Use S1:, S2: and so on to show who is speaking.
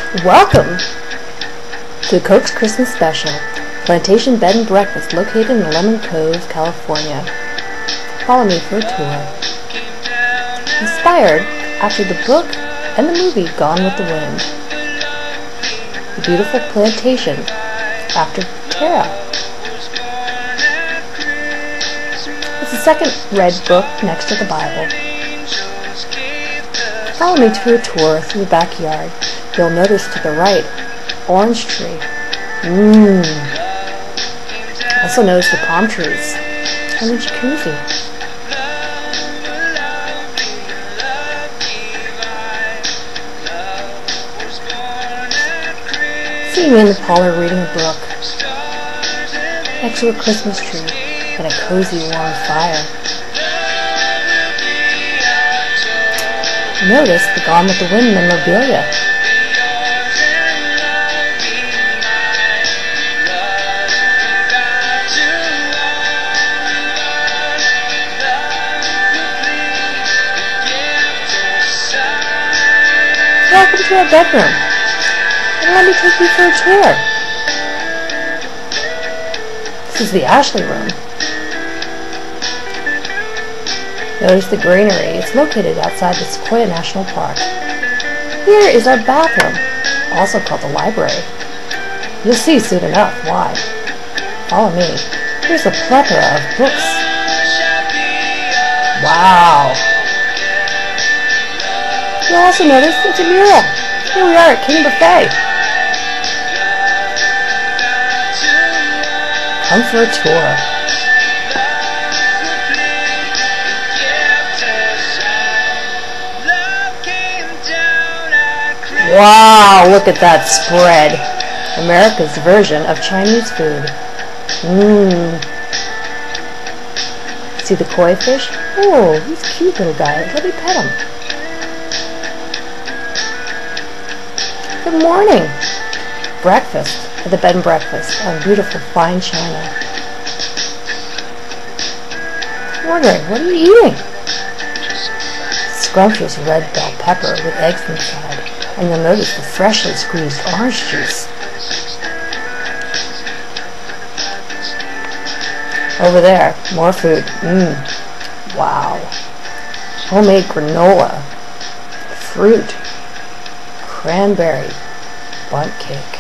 S1: Welcome to Coke's Christmas Special, Plantation Bed and Breakfast located in Lemon Cove, California. Follow me for a tour. Inspired after the book and the movie Gone with the Wind. The beautiful plantation after Tara. It's the second red book next to the Bible. Follow me to a tour through the backyard. You'll notice to the right, orange tree. Also notice the palm trees and the jacuzzi. See me in the parlor reading a book, next to a Christmas tree and a cozy warm fire. Notice the Gone with the Wind memorabilia. Welcome to our bedroom, and let me take you for a tour. This is the Ashley room. Notice the greenery. It's located outside the Sequoia National Park. Here is our bathroom, also called the library. You'll see soon enough why. Follow me. Here's a plethora of books. Wow. You'll also notice it's a mural. Here we are at King Buffet. Come for a tour. Wow, look at that spread. America's version of Chinese food. See the koi fish? Oh, he's a cute little guy. Let me pet him. Good morning. Breakfast at the bed and breakfast on beautiful fine china. Wondering, what are you eating? Scrumptious red bell pepper with eggs inside. And you'll notice the freshly squeezed orange juice. Over there, more food. Wow. Homemade granola, fruit, cranberry, bundt cake.